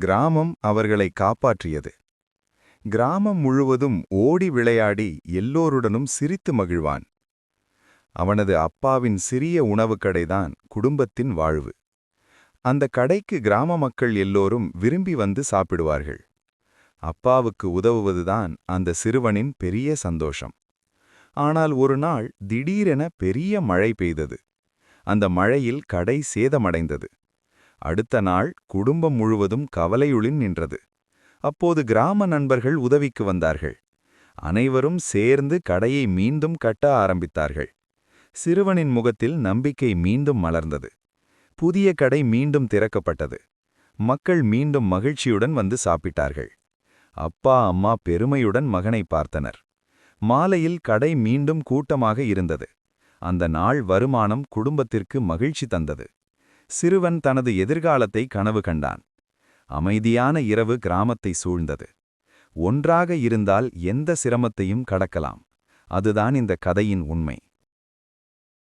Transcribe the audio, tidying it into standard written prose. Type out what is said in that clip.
கிராமம் அவர்களை காப்பாற்றியது. கிராமம் முழுவதும் ஓடி விளையாடி எல்லோருடனும் சிரித்து மகிழ்வான். அவனது அப்பாவின் சிறிய உணவுக் கடைதான் குடும்பத்தின் வாழ்வு. அந்த கடைக்கு கிராம மக்கள் எல்லோரும் விரும்பி வந்து சாப்பிடுவார்கள். அப்பாவுக்கு உதவுவதுதான் அந்த சிறுவனின் பெரிய சந்தோஷம். ஆனால் ஒரு நாள் திடீரென பெரிய மழை பெய்தது. அந்த மழையில் கடை சேதமடைந்தது. அடுத்த நாள் குடும்பம் முழுவதும் கவலையுளின் நின்றது. அப்போது கிராம நண்பர்கள் உதவிக்கு வந்தார்கள். அனைவரும் சேர்ந்து கடையை மீண்டும் கட்ட ஆரம்பித்தார்கள். சிறுவனின் முகத்தில் நம்பிக்கை மீண்டும் மலர்ந்தது. புதிய கடை மீண்டும் திறக்கப்பட்டது. மக்கள் மீண்டும் மகிழ்ச்சியுடன் வந்து சாப்பிட்டார்கள். அப்பா அம்மா பெருமையுடன் மகனை பார்த்தனர். மாலையில் கடை மீண்டும் கூட்டமாக இருந்தது. அந்த நாள் வருமானம் குடும்பத்திற்கு மகிழ்ச்சி தந்தது. சிறுவன் தனது எதிர்காலத்தை கனவு கண்டான். அமைதியான இரவு கிராமத்தை சூழ்ந்தது. ஒன்றாக இருந்தால் எந்த சிரமத்தையும் கடக்கலாம். அதுதான் இந்த கதையின் உண்மை.